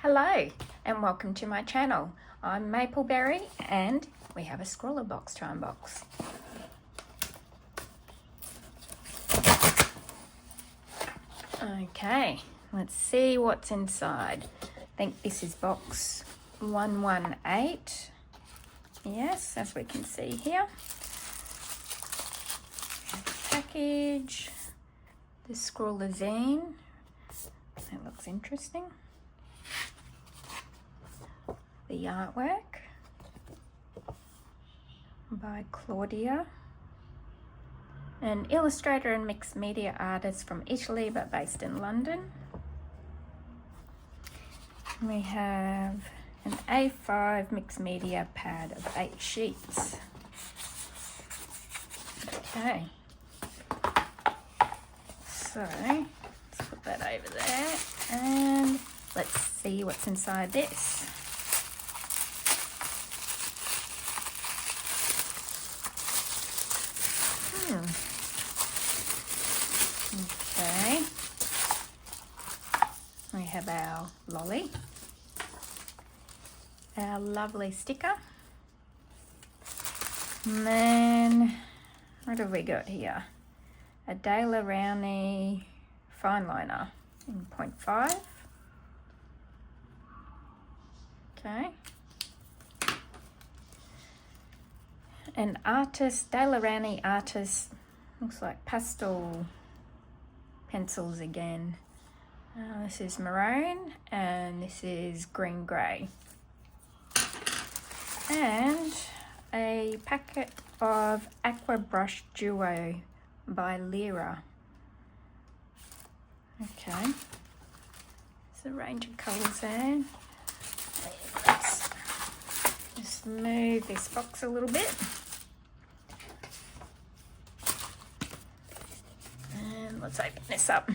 Hello and welcome to my channel. I'm Mapleberry and we have a Scrawlrbox to unbox. Okay, let's see what's inside. I think this is box 118. Yes, as we can see here. Package, the Scrawler zine. That looks interesting. The artwork by Claudia, an illustrator and mixed media artist from Italy but based in London. We have an A5 mixed media pad of 8 sheets. Okay, so let's put that over there and let's see what's inside this. Okay, we have our lolly, our lovely sticker, and then what have we got here? A Daler Rowney fine liner in 0.5. Okay. An artist, Daler Rowney artist, looks like pastel pencils again. This is maroon and this is green grey. And a packet of Aqua Brush Duo by Lyra. Okay, there's a range of colours there. Let's just move this box a little bit. And let's open this up.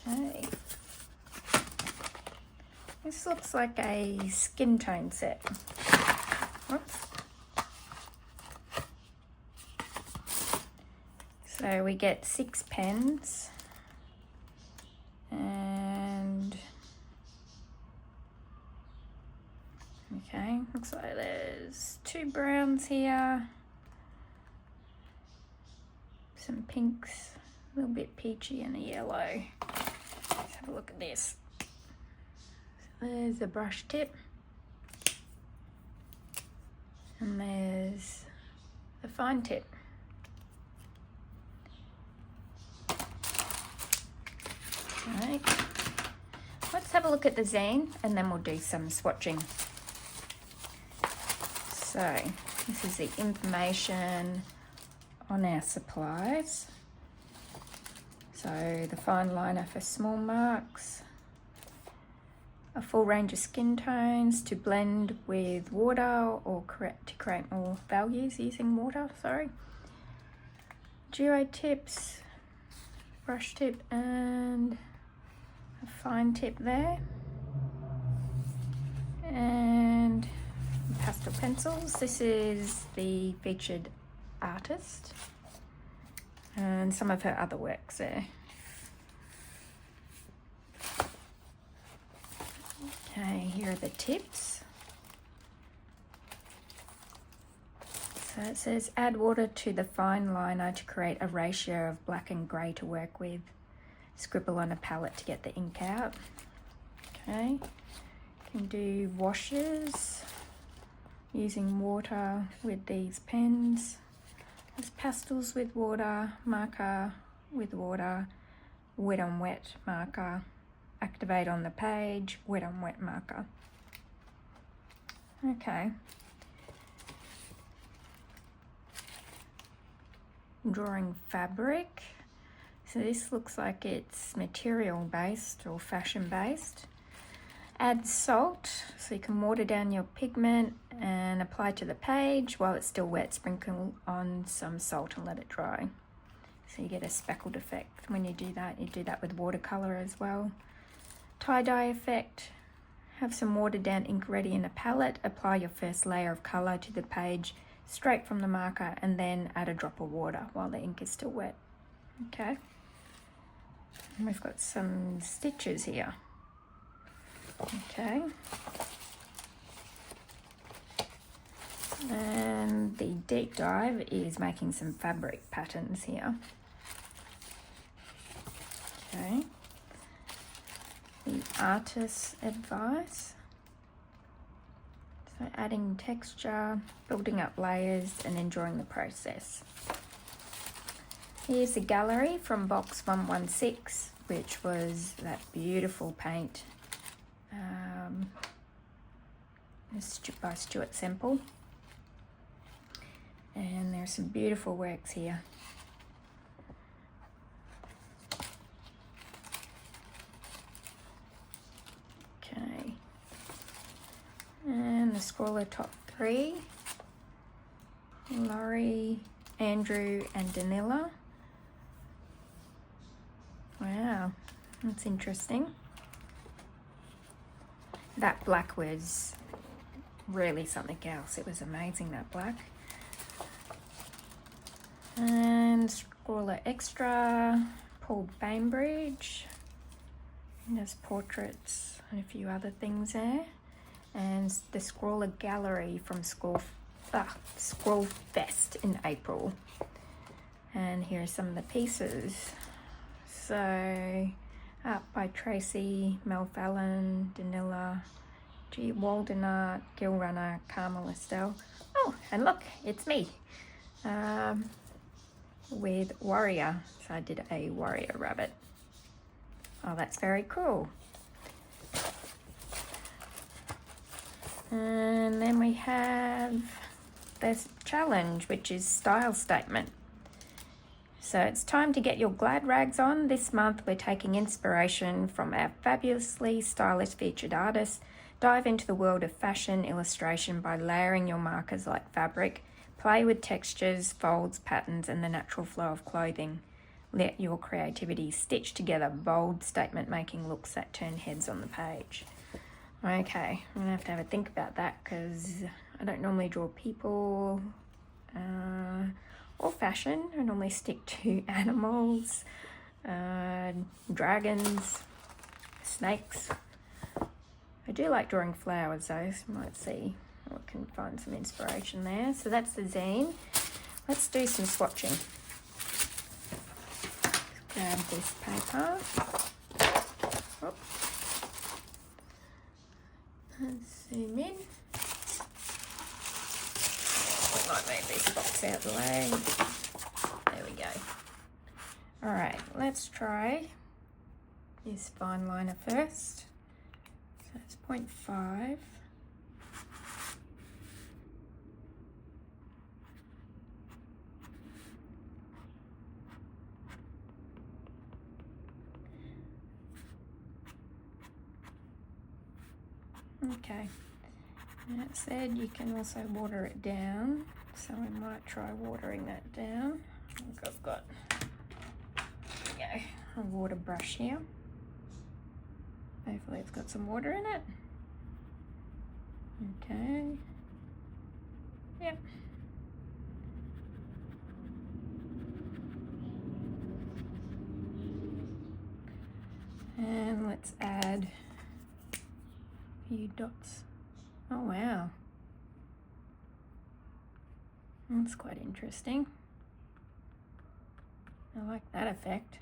Okay. This looks like a skin tone set. Whoops. So we get 6 pens and okay, looks like there's 2 browns here, some pinks, a little bit peachy and a yellow. Let's have a look at this. So there's the brush tip and there's the fine tip. Right. Let's have a look at the zine and then we'll do some swatching. So this is the information on our supplies. So the fine liner for small marks, a full range of skin tones to blend with water or to create more values using water, Duo tips, brush tip and a fine tip there, and pastel pencils. This is the featured artist and some of her other works there. Okay, here are the tips. So it says add water to the fine liner to create a ratio of black and grey to work with. Scribble on a palette to get the ink out. Okay, can do washes using water with these pens. There's pastels with water, marker with water, wet on wet marker, activate on the page, wet on wet marker. Okay. Drawing fabric. So this looks like it's material based or fashion based. Add salt, so you can water down your pigment and apply to the page. While it's still wet, sprinkle on some salt and let it dry. So you get a speckled effect when you do that. You do that with watercolor as well. Tie-dye effect, have some watered down ink ready in a palette. Apply your first layer of color to the page straight from the marker, and then add a drop of water while the ink is still wet. Okay. And we've got some stitches here. Okay. And the deep dive is making some fabric patterns here. Okay. The artist's advice. So adding texture, building up layers, and enjoying the process. Here's the gallery from box 116, which was that beautiful paint by Stuart Semple. And there's some beautiful works here. Okay. And the Scrawler top 3. Laurie, Andrew, and Danila. Wow, that's interesting. That black was really something else. It was amazing, that black. And Scrawler Extra, Paul Bainbridge. And there's portraits and a few other things there. And the Scrawler Gallery from Scroll Fest in April. And here are some of the pieces. So, art by Tracy, Mel Fallon, Danila, G. Waldenart, Gil Runner, Carmel Estelle. Oh, and look, it's me. With Warrior. So I did a Warrior rabbit. Oh, that's very cool. And then we have this challenge, which is style statement. So it's time to get your glad rags on. This month we're taking inspiration from our fabulously stylish featured artists. Dive into the world of fashion illustration by layering your markers like fabric. Play with textures, folds, patterns, and the natural flow of clothing. Let your creativity stitch together bold statement-making looks that turn heads on the page. Okay, I'm gonna have to have a think about that because I don't normally draw people or fashion. I normally stick to animals, dragons, snakes. I do like drawing flowers though, so you might see I can find some inspiration there. So that's the zine. Let's do some swatching. Grab this paper. Oh. Let's zoom in. I might move this box out of the way. There we go. All right, let's try this fine liner first. So it's 0.5. Okay, that said, you can also water it down, so we might try watering that down. I think I've got, there we go, a water brush here. Hopefully it's got some water in it. Okay, yep. And let's add few dots. Oh wow, that's quite interesting. I like that effect.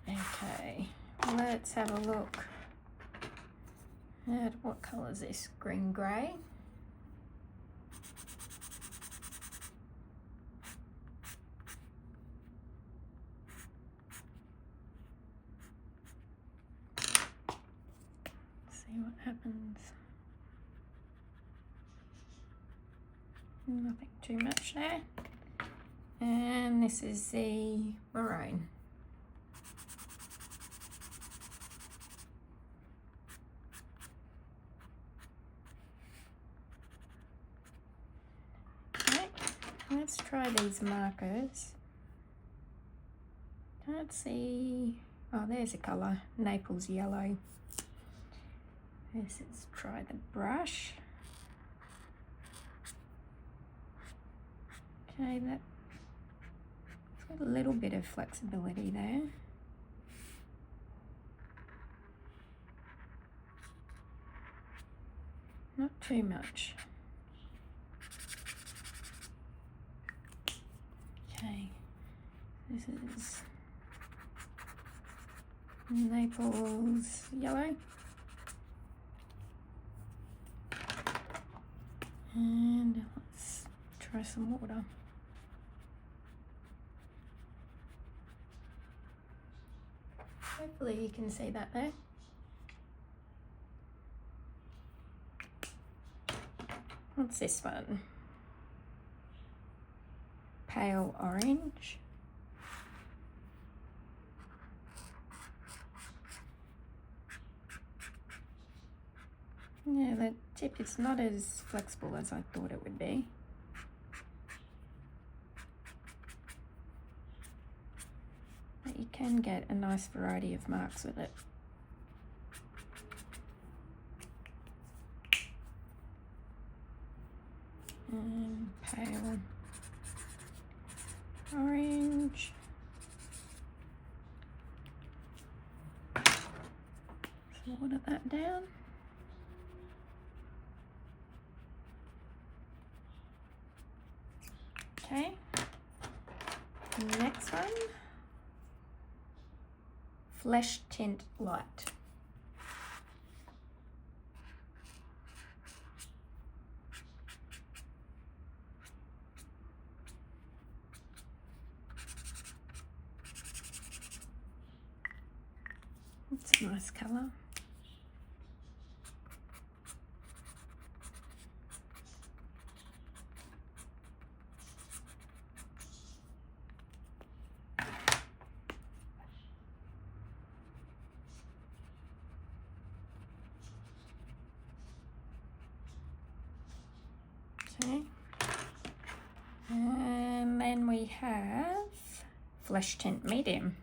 Okay, let's have a look at what colour is this? Green grey. What happens. Nothing too much there. And this is the maroon. Okay, let's try these markers. Can't see. Oh, there's a colour, Naples yellow. This is try the brush. Okay, that's got a little bit of flexibility there. Not too much. Okay, this is Naples yellow. And let's try some water. Hopefully you can see that there. What's this one? Pale orange. Yeah, the tip is not as flexible as I thought it would be. But you can get a nice variety of marks with it. And pale orange. So water that down. Okay, next one, Flesh Tint Light. It's a nice colour. Okay, and then we have Flesh Tint Medium.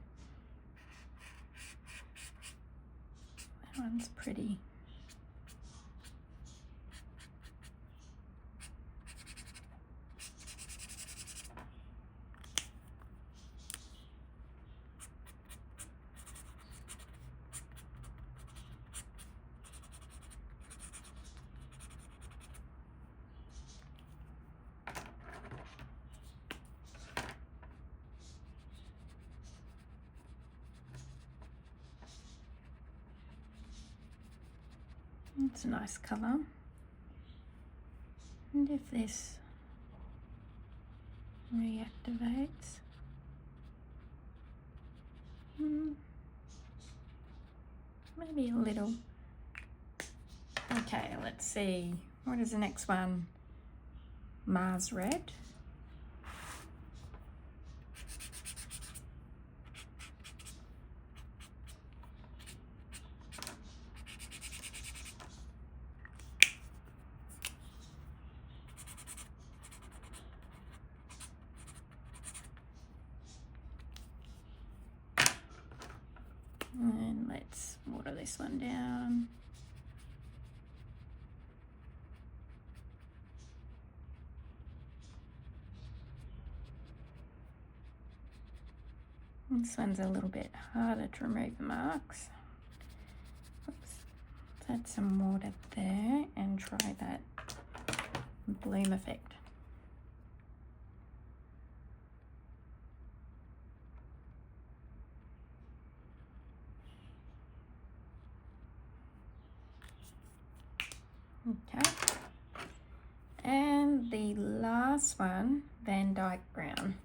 That one's pretty. It's a nice colour. And if this reactivates, maybe a little. Okay, let's see. What is the next one? Mars Red. And let's water this one down. This one's a little bit harder to remove the marks. Oops. Let's add some water there and try that bloom effect. Okay, and the last one, Van Dyke Brown.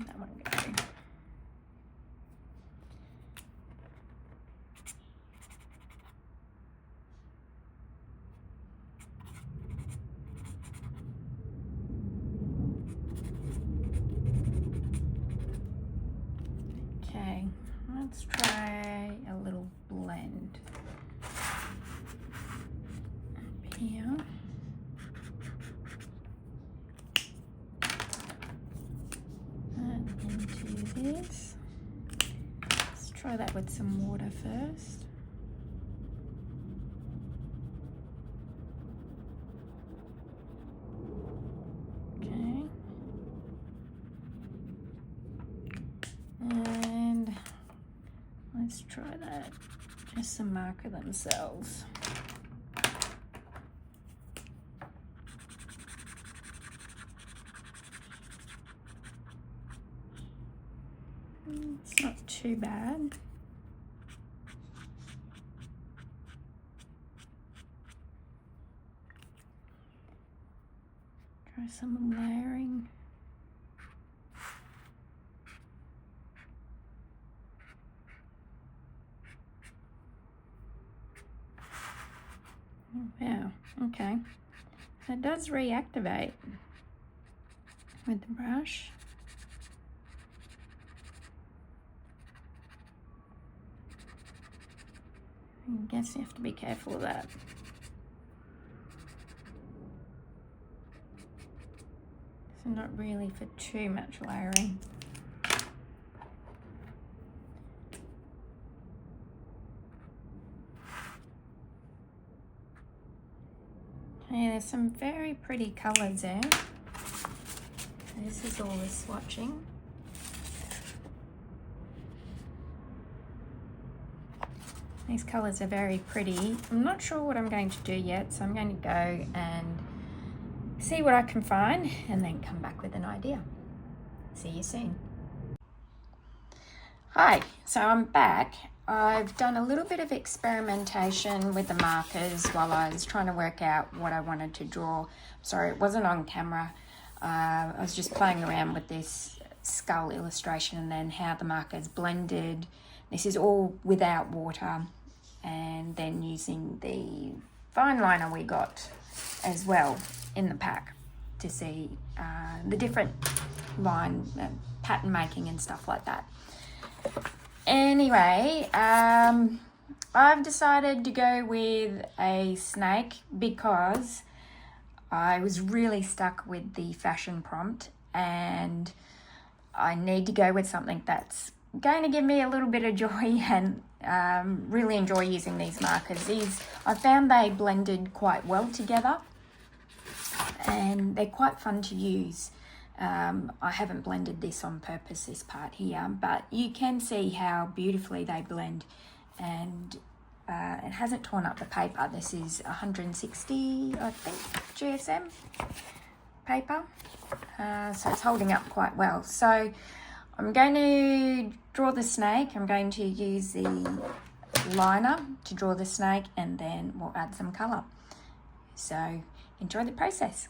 That one go. Okay, let's try a little blend up here. And into this. Let's try that with some water first. Okay. And let's try that. Just some marker themselves. It's not too bad. Try some layering. Wow, okay. It does reactivate with the brush. I guess you have to be careful of that. So not really for too much layering. Okay, there's some very pretty colours there. This is all the swatching. These colours are very pretty. I'm not sure what I'm going to do yet, so I'm going to go and see what I can find and then come back with an idea. See you soon. Hi, so I'm back. I've done a little bit of experimentation with the markers while I was trying to work out what I wanted to draw. Sorry, it wasn't on camera. I was just playing around with this skull illustration and then how the markers blended. This is all without water, and then using the fine liner we got as well in the pack to see the different line pattern making and stuff like that. Anyway, I've decided to go with a snake because I was really stuck with the fashion prompt and I need to go with something that's going to give me a little bit of joy and really enjoy using these markers. I found they blended quite well together and they're quite fun to use. I haven't blended this on purpose, this part here, but you can see how beautifully they blend, and it hasn't torn up the paper. This is 160, I think, GSM paper, so it's holding up quite well. So I'm going to draw the snake. I'm going to use the liner to draw the snake, and then we'll add some colour. So enjoy the process.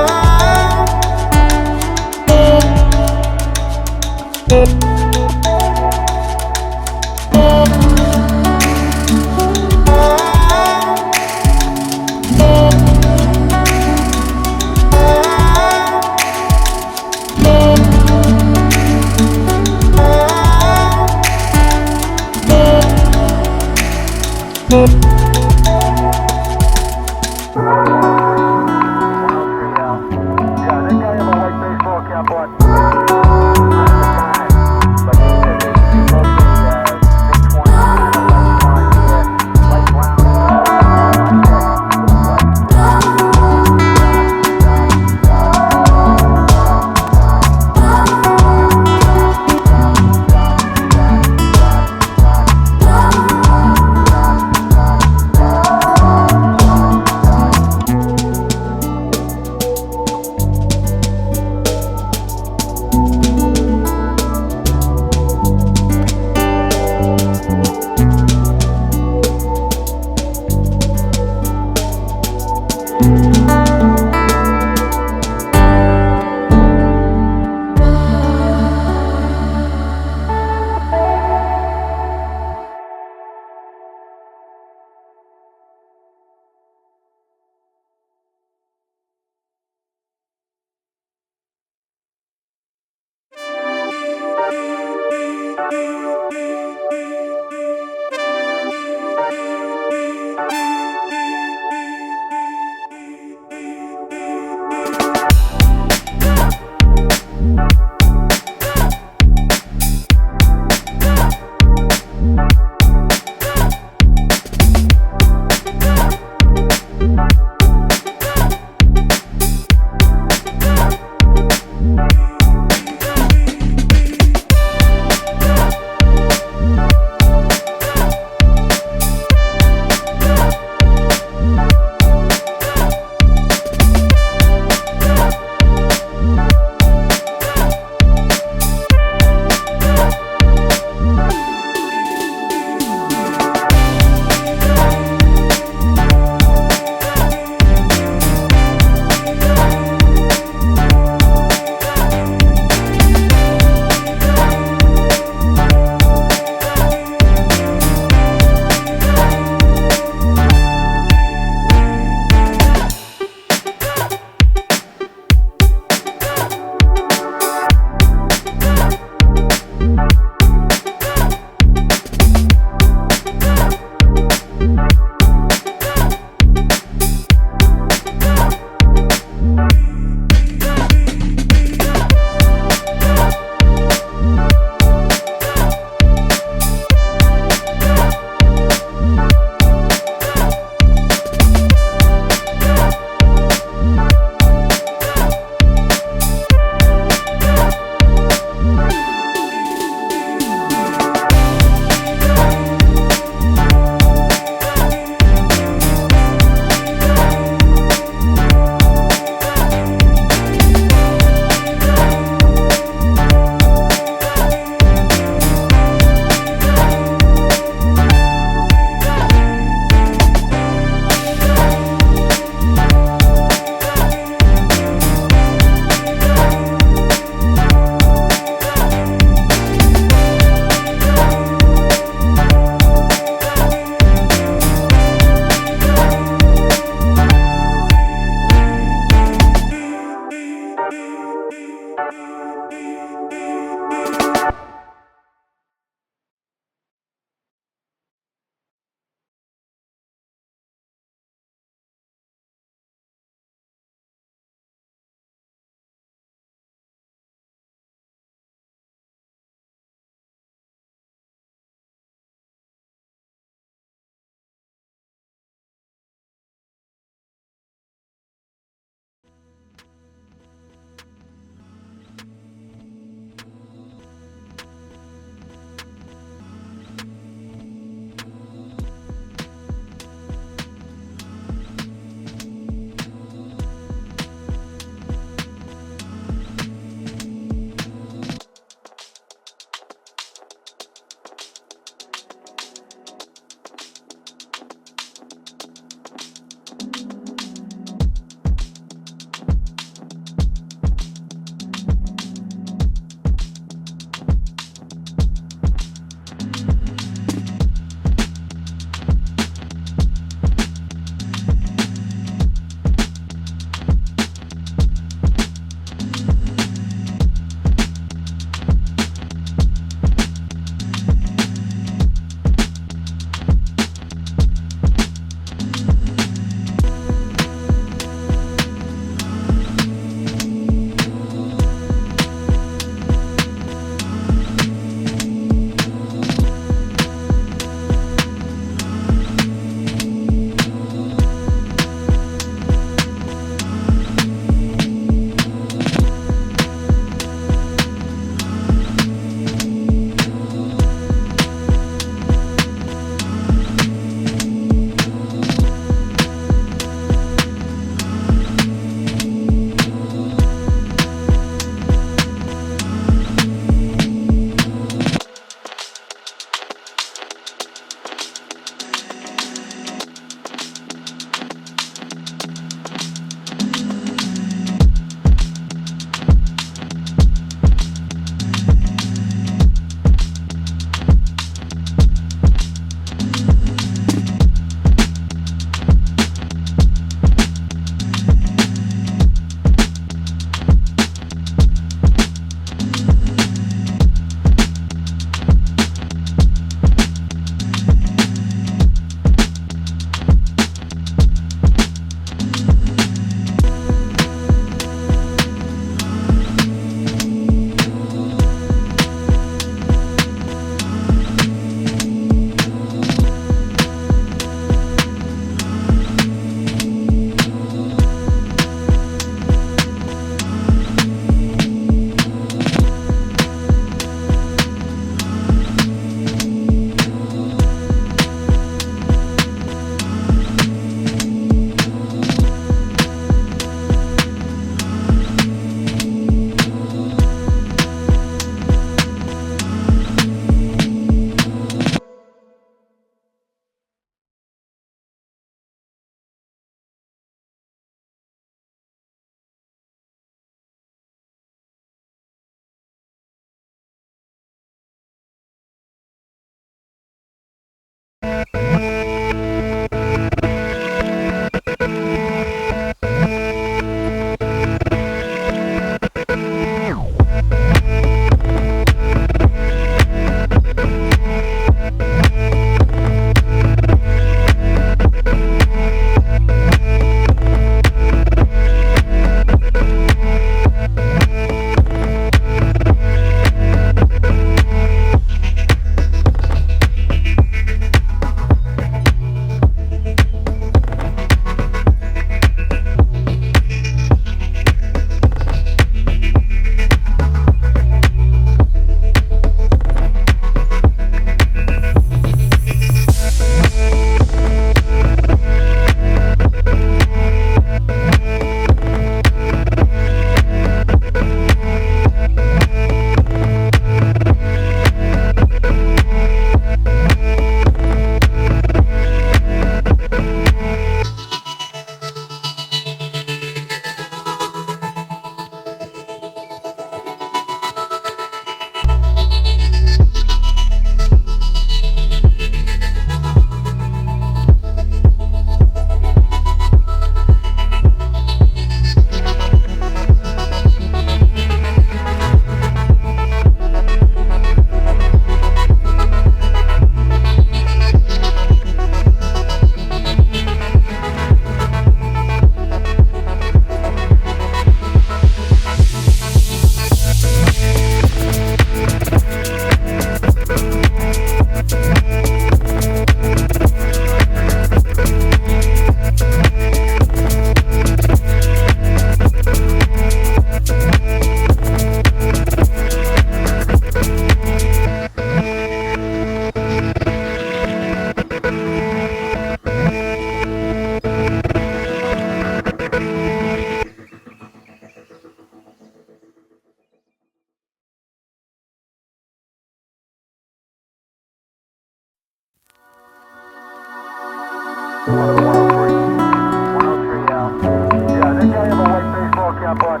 Yeah, they probably have a white baseball cap on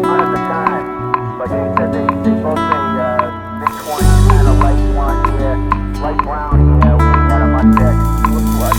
at the time. But they said they both say mid-20s, kind of light blonde hair, light brown hair. We had them on deck. Looked like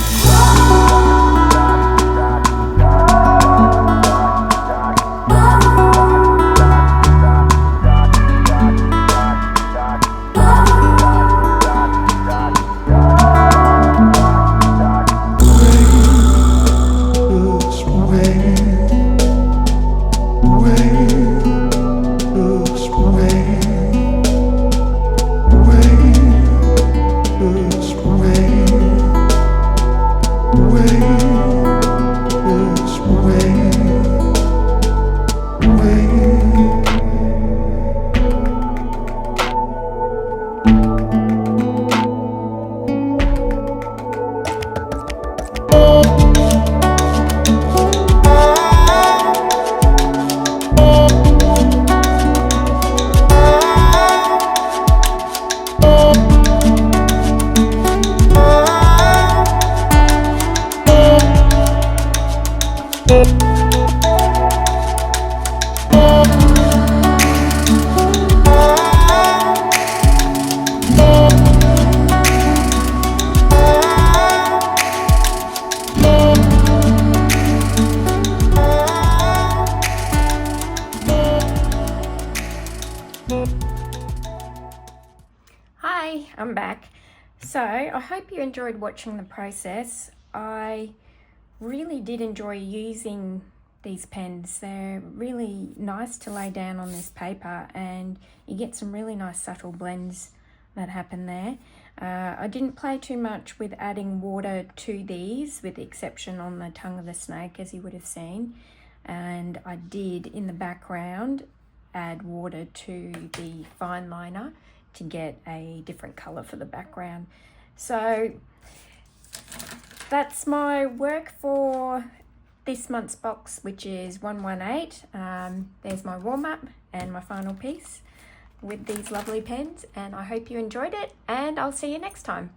Hi, I'm back. So I hope you enjoyed watching the process. I really did enjoy using these pens. They're really nice to lay down on this paper and you get some really nice subtle blends that happen there. I didn't play too much with adding water to these, with the exception on the tongue of the snake, as you would have seen. And I did, in the background, add water to the fine liner to get a different color for the background. So that's my work for this month's box, which is 118. There's my warm-up and my final piece with these lovely pens, and I hope you enjoyed it, and I'll see you next time.